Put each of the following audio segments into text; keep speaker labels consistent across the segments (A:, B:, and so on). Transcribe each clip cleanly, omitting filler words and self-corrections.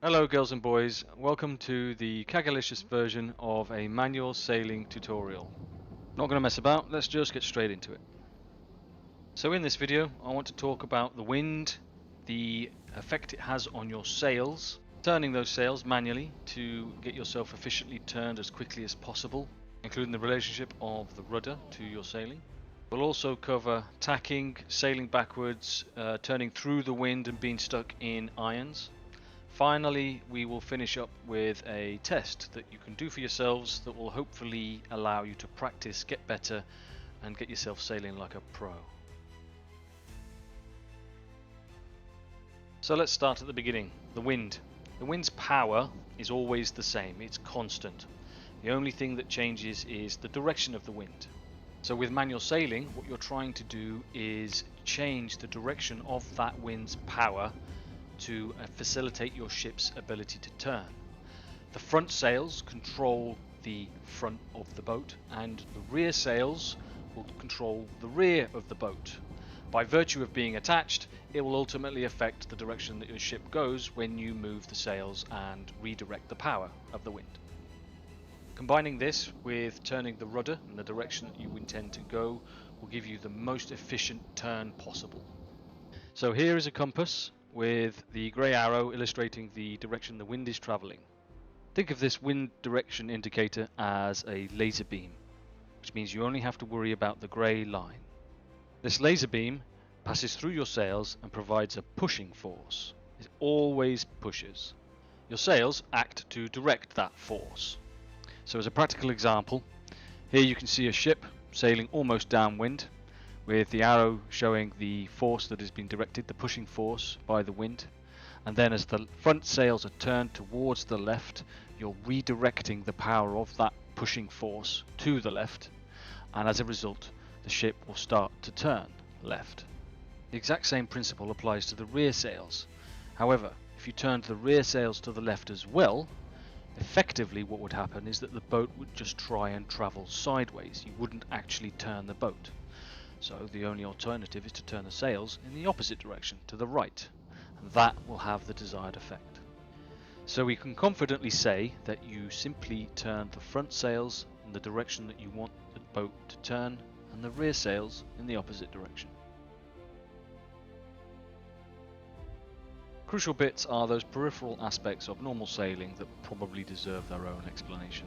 A: Hello girls and boys, welcome to the Cagalicious version of a manual sailing tutorial. Not going to mess about, let's just get straight into it. So in this video I want to talk about the wind, the effect it has on your sails, turning those sails manually to get yourself efficiently turned as quickly as possible, including the relationship of the rudder to your sailing. We'll also cover tacking, sailing backwards, turning through the wind and being stuck in irons. Finally, we will finish up with a test that you can do for yourselves that will hopefully allow you to practice, get better, and get yourself sailing like a pro. So let's start at the beginning. The wind. The wind's power is always the same, it's constant. The only thing that changes is the direction of the wind. So with manual sailing, what you're trying to do is change the direction of that wind's power to facilitate your ship's ability to turn. The front sails control the front of the boat, and the rear sails will control the rear of the boat. By virtue of being attached, it will ultimately affect the direction that your ship goes when you move the sails and redirect the power of the wind. Combining this with turning the rudder in the direction that you intend to go will give you the most efficient turn possible. So here is a compass with the grey arrow illustrating the direction the wind is travelling. Think of this wind direction indicator as a laser beam, which means you only have to worry about the grey line. This laser beam passes through your sails and provides a pushing force. It always pushes. Your sails act to direct that force. So as a practical example, here you can see a ship sailing almost downwind, with the arrow showing the force that has been directed, the pushing force by the wind. And then as the front sails are turned towards the left, you're redirecting the power of that pushing force to the left, and as a result the ship will start to turn left. The exact same principle applies to the rear sails. However, if you turned the rear sails to the left as well, effectively what would happen is that the boat would just try and travel sideways. You wouldn't actually turn the boat. So the only alternative is to turn the sails in the opposite direction, to the right, and that will have the desired effect. So we can confidently say that you simply turn the front sails in the direction that you want the boat to turn, and the rear sails in the opposite direction. Crucial bits are those peripheral aspects of normal sailing that probably deserve their own explanation.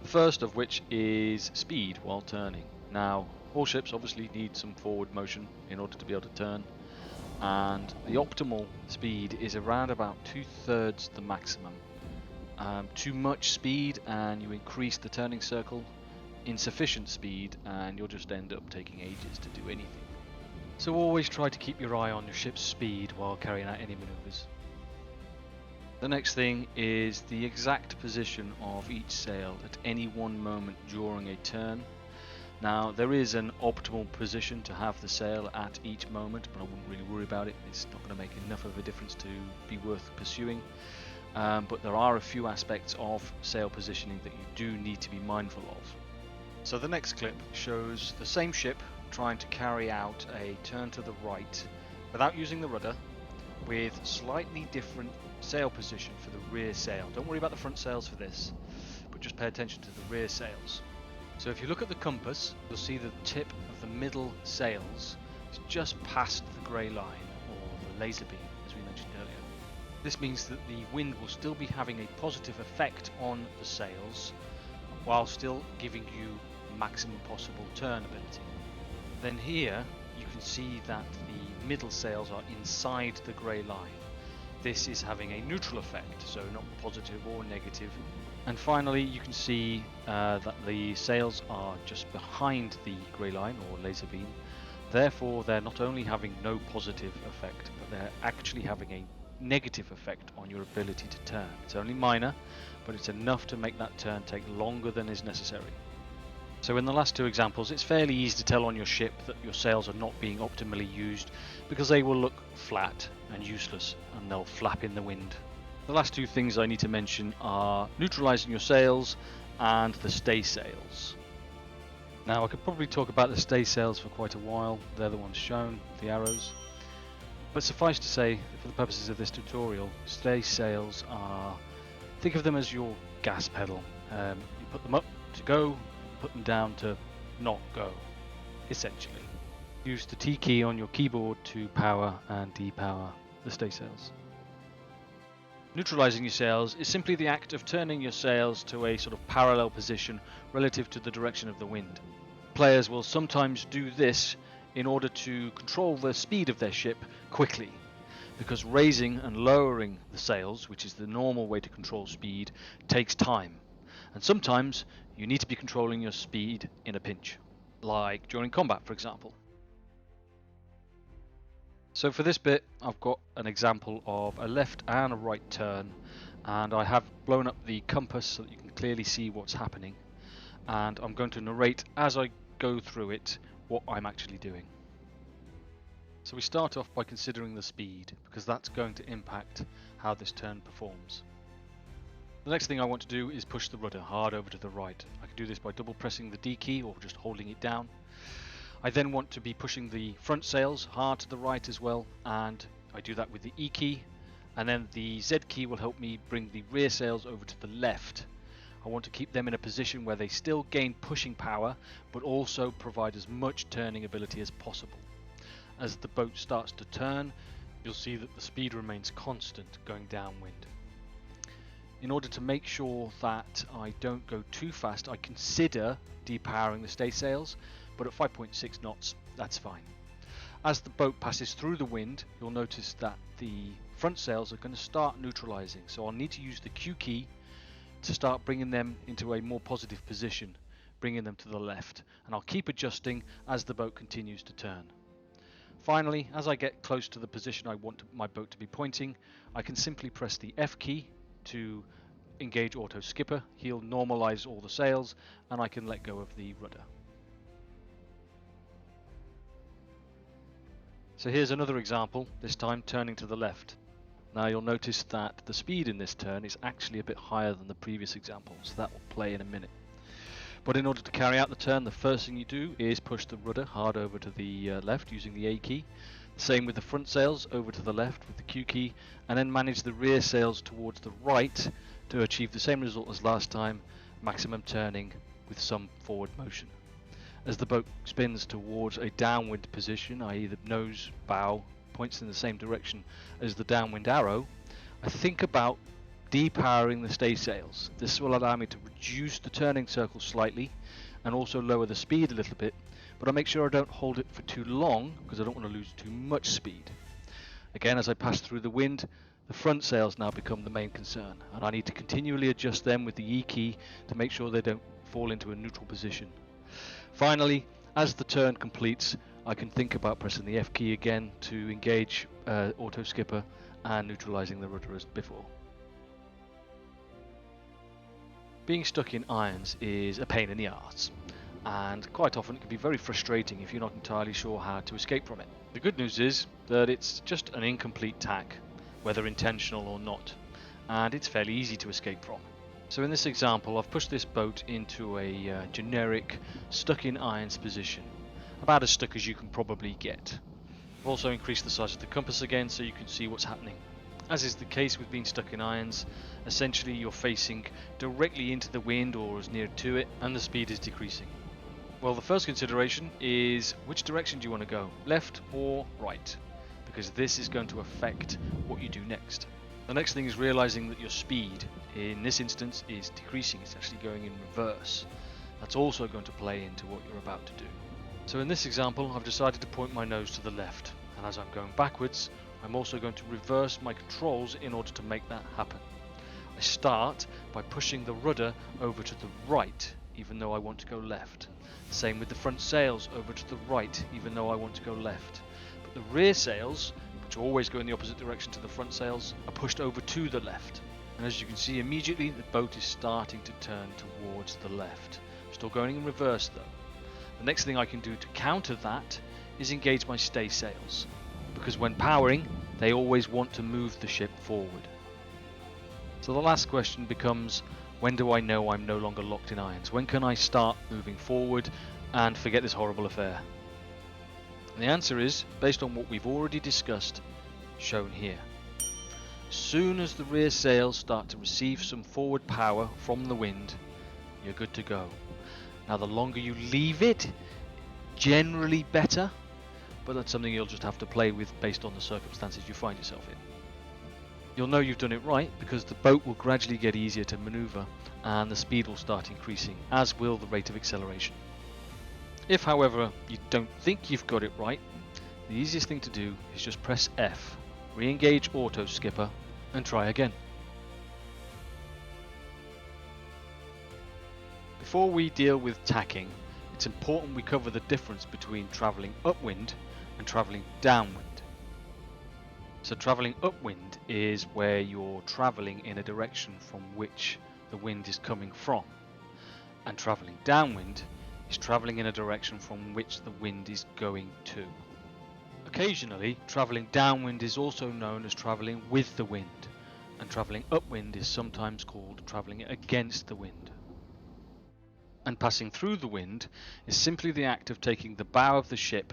A: The first of which is speed while turning. Now, all ships obviously need some forward motion in order to be able to turn, and the optimal speed is around about 2/3 the maximum. Too much speed and you increase the turning circle, insufficient speed and you'll just end up taking ages to do anything. So always try to keep your eye on your ship's speed while carrying out any maneuvers. The next thing is the exact position of each sail at any one moment during a turn. Now there is an optimal position to have the sail at each moment, but I wouldn't really worry about it. It's not going to make enough of a difference to be worth pursuing. But there are a few aspects of sail positioning that you do need to be mindful of. So the next clip shows the same ship trying to carry out a turn to the right without using the rudder, with slightly different sail position for the rear sail. Don't worry about the front sails for this, but just pay attention to the rear sails. So if you look at the compass, you'll see the tip of the middle sails is just past the grey line, or the laser beam, as we mentioned earlier. This means that the wind will still be having a positive effect on the sails, while still giving you maximum possible turn ability. Then here, you can see that the middle sails are inside the grey line. This is having a neutral effect, so not positive or negative. And finally, you can see that the sails are just behind the grey line or laser beam. Therefore, they're not only having no positive effect, but they're actually having a negative effect on your ability to turn. It's only minor, but it's enough to make that turn take longer than is necessary. So in the last two examples, it's fairly easy to tell on your ship that your sails are not being optimally used, because they will look flat and useless and they'll flap in the wind. The last two things I need to mention are neutralizing your sails and the stay sails. Now I could probably talk about the stay sails for quite a while. They're the ones shown, the arrows. But suffice to say, for the purposes of this tutorial, stay sails are, think of them as your gas pedal. You put them up to go, put them down to not go, essentially. Use the T key on your keyboard to power and depower the stay sails. Neutralizing your sails is simply the act of turning your sails to a sort of parallel position relative to the direction of the wind. Players will sometimes do this in order to control the speed of their ship quickly, because raising and lowering the sails, which is the normal way to control speed, takes time, and sometimes you need to be controlling your speed in a pinch, like during combat, for example. So for this bit, I've got an example of a left and a right turn, and I have blown up the compass so that you can clearly see what's happening, and I'm going to narrate as I go through it what I'm actually doing. So we start off by considering the speed, because that's going to impact how this turn performs. The next thing I want to do is push the rudder hard over to the right. I can do this by double pressing the D key or just holding it down. I then want to be pushing the front sails hard to the right as well, and I do that with the E key, and then the Z key will help me bring the rear sails over to the left. I want to keep them in a position where they still gain pushing power, but also provide as much turning ability as possible. As the boat starts to turn, you'll see that the speed remains constant going downwind. In order to make sure that I don't go too fast, I consider depowering the stay sails, but at 5.6 knots, that's fine. As the boat passes through the wind, you'll notice that the front sails are going to start neutralizing, so I'll need to use the Q key to start bringing them into a more positive position, bringing them to the left, and I'll keep adjusting as the boat continues to turn. Finally, as I get close to the position I want my boat to be pointing, I can simply press the F key to engage auto skipper. He'll normalize all the sails, and I can let go of the rudder. So here's another example, this time turning to the left. Now you'll notice that the speed in this turn is actually a bit higher than the previous example, so that will play in a minute. But in order to carry out the turn, the first thing you do is push the rudder hard over to the left using the A key. Same with the front sails, over to the left with the Q key, and then manage the rear sails towards the right to achieve the same result as last time, maximum turning with some forward motion. As the boat spins towards a downwind position, i.e. the nose bow points in the same direction as the downwind arrow, I think about depowering the stay sails. This will allow me to reduce the turning circle slightly and also lower the speed a little bit, but I make sure I don't hold it for too long because I don't want to lose too much speed. Again, as I pass through the wind, the front sails now become the main concern, and I need to continually adjust them with the E key to make sure they don't fall into a neutral position. Finally, as the turn completes, I can think about pressing the F key again to engage auto skipper and neutralizing the rudder as before. Being stuck in irons is a pain in the arse, and quite often it can be very frustrating if you're not entirely sure how to escape from it. The good news is that it's just an incomplete tack, whether intentional or not, and it's fairly easy to escape from. So in this example, I've pushed this boat into a generic stuck in irons position, about as stuck as you can probably get. I've also increased the size of the compass again so you can see what's happening. As is the case with being stuck in irons, essentially you're facing directly into the wind or as near to it, and the speed is decreasing. Well, the first consideration is which direction do you want to go, left or right? Because this is going to affect what you do next. The next thing is realizing that your speed, in this instance, is decreasing. It's actually going in reverse. That's also going to play into what you're about to do. So in this example, I've decided to point my nose to the left, and as I'm going backwards, I'm also going to reverse my controls in order to make that happen. I start by pushing the rudder over to the right, even though I want to go left. Same with the front sails over to the right, even though I want to go left. But the rear sails, which always go in the opposite direction to the front sails, are pushed over to the left. And as you can see, immediately the boat is starting to turn towards the left. Still going in reverse though. The next thing I can do to counter that is engage my stay sails, because when powering, they always want to move the ship forward. So the last question becomes, when do I know I'm no longer locked in irons? When can I start moving forward and forget this horrible affair? And the answer is, based on what we've already discussed, shown here. As soon as the rear sails start to receive some forward power from the wind, you're good to go. Now the longer you leave it, generally better, but that's something you'll just have to play with based on the circumstances you find yourself in. You'll know you've done it right because the boat will gradually get easier to maneuver and the speed will start increasing, as will the rate of acceleration. If, however, you don't think you've got it right, the easiest thing to do is just press F, re-engage auto skipper, and try again. Before we deal with tacking, it's important we cover the difference between travelling upwind and travelling downwind. So travelling upwind is where you're travelling in a direction from which the wind is coming from, and travelling downwind is travelling in a direction from which the wind is going to. Occasionally, travelling downwind is also known as travelling with the wind, and travelling upwind is sometimes called travelling against the wind. And passing through the wind is simply the act of taking the bow of the ship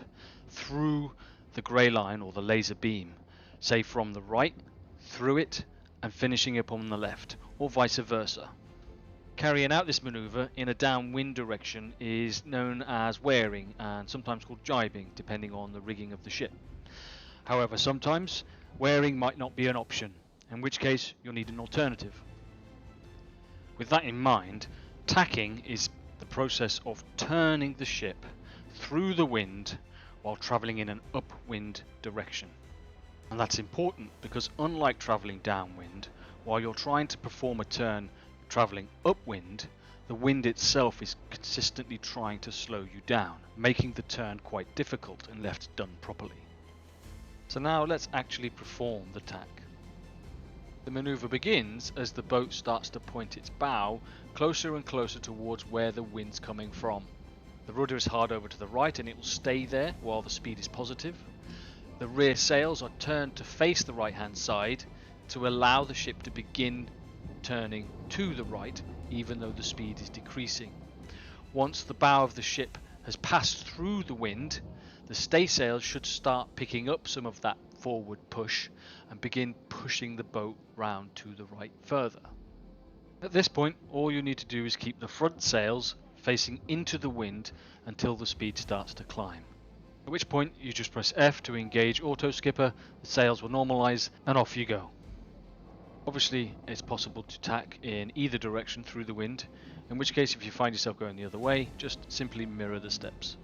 A: through the grey line or the laser beam, say from the right, through it, and finishing up on the left, or vice versa. Carrying out this manoeuvre in a downwind direction is known as wearing and sometimes called jibing, depending on the rigging of the ship. However, sometimes wearing might not be an option, in which case you'll need an alternative. With that in mind, tacking is the process of turning the ship through the wind while travelling in an upwind direction. And that's important because unlike travelling downwind, while you're trying to perform a turn travelling upwind, the wind itself is consistently trying to slow you down, making the turn quite difficult and left done properly. So now let's actually perform the tack. The manoeuvre begins as the boat starts to point its bow closer and closer towards where the wind's coming from. The rudder is hard over to the right and it will stay there while the speed is positive. The rear sails are turned to face the right hand side to allow the ship to begin turning to the right even though the speed is decreasing. Once the bow of the ship has passed through the wind, the staysails should start picking up some of that forward push and begin pushing the boat round to the right further. At this point, all you need to do is keep the front sails facing into the wind until the speed starts to climb. At which point you just press F to engage auto skipper, the sails will normalise and off you go. Obviously it's possible to tack in either direction through the wind, in which case if you find yourself going the other way, just simply mirror the steps.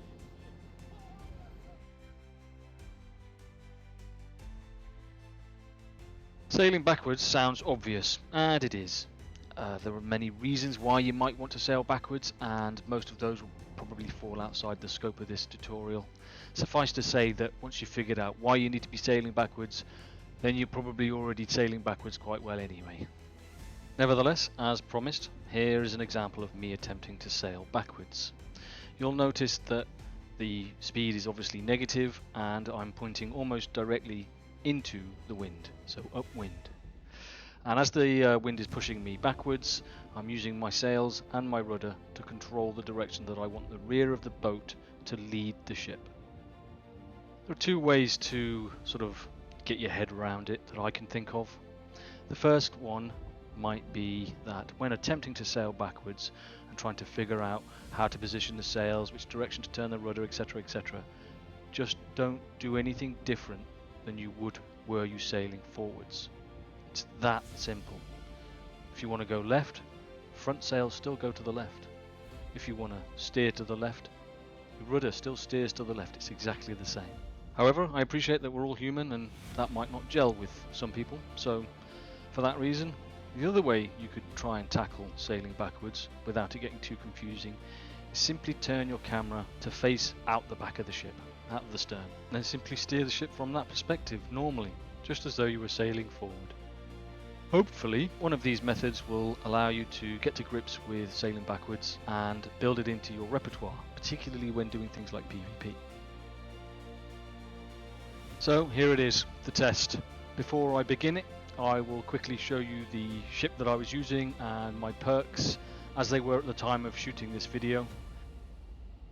A: Sailing backwards sounds obvious, and it is. There are many reasons why you might want to sail backwards, and most of those will probably fall outside the scope of this tutorial. Suffice to say that once you've figured out why you need to be sailing backwards, then you're probably already sailing backwards quite well anyway. Nevertheless, as promised, here is an example of me attempting to sail backwards. You'll notice that the speed is obviously negative and I'm pointing almost directly into the wind, so upwind. And as the wind is pushing me backwards, I'm using my sails and my rudder to control the direction that I want the rear of the boat to lead the ship. There are two ways to sort of get your head around it that I can think of. The first one might be that when attempting to sail backwards and trying to figure out how to position the sails, which direction to turn the rudder, etc, etc, just don't do anything different than you would were you sailing forwards. It's that simple. If you want to go left, front sails still go to the left. If you want to steer to the left, the rudder still steers to the left. It's exactly the same. However, I appreciate that we're all human and that might not gel with some people, so for that reason, the other way you could try and tackle sailing backwards without it getting too confusing is simply turn your camera to face out the back of the ship, out of the stern, and then simply steer the ship from that perspective normally, just as though you were sailing forward. Hopefully, one of these methods will allow you to get to grips with sailing backwards and build it into your repertoire, particularly when doing things like PvP. So here it is, the test. Before I begin it, I will quickly show you the ship that I was using and my perks as they were at the time of shooting this video.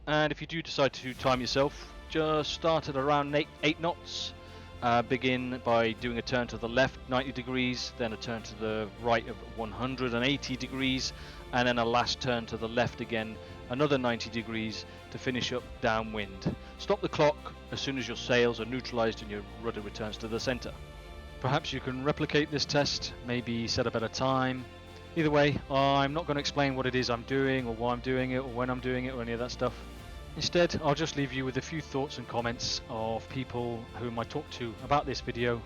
A: And if you do decide to time yourself, just start at around 8 knots begin by doing a turn to the left 90 degrees, then a turn to the right of 180 degrees, and then a last turn to the left again, another 90 degrees to finish up downwind. Stop the clock as soon as your sails are neutralized and your rudder returns to the center. Perhaps you can replicate this test, maybe set a better time. Either way, I'm not going to explain what it is I'm doing or why I'm doing it or when I'm doing it or any of that stuff. Instead, I'll just leave you with a few thoughts and comments of people whom I talked to about this video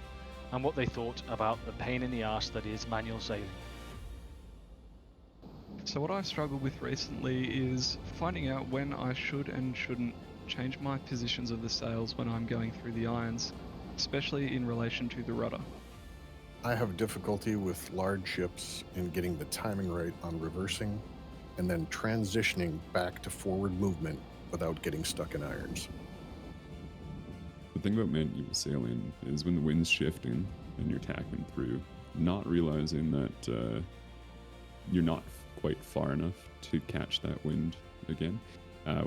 A: and what they thought about the pain in the arse that is manual sailing.
B: So what I've struggled with recently is finding out when I should and shouldn't change my positions of the sails when I'm going through the irons, especially in relation to the rudder.
C: I have difficulty with large ships in getting the timing right on reversing and then transitioning back to forward movement without getting stuck in irons.
D: The thing about manual sailing is when the wind's shifting and you're tacking through, not realizing that you're not quite far enough to catch that wind again.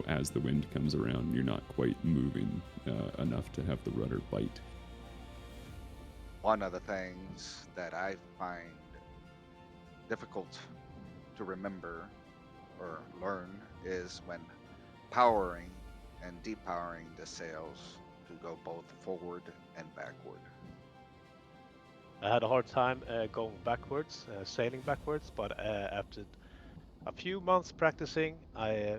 D: As the wind comes around, you're not quite moving enough to have the rudder bite.
E: One of the things that I find difficult to remember or learn is when powering and depowering the sails to go both forward and backward.
F: I had a hard time going backwards, sailing backwards, but after a few months practicing, I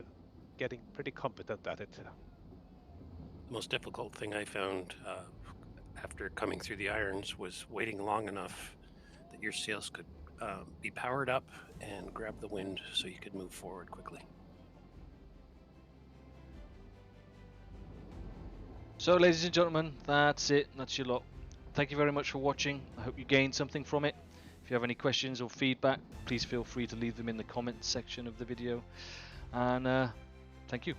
F: getting pretty competent at it.
G: The most difficult thing I found after coming through the irons was waiting long enough that your sails could be powered up and grab the wind so you could move forward quickly.
A: So ladies and gentlemen, that's it, that's your lot. Thank you very much for watching. I hope you gained something from it. If you have any questions or feedback, please feel free to leave them in the comments section of the video. And thank you.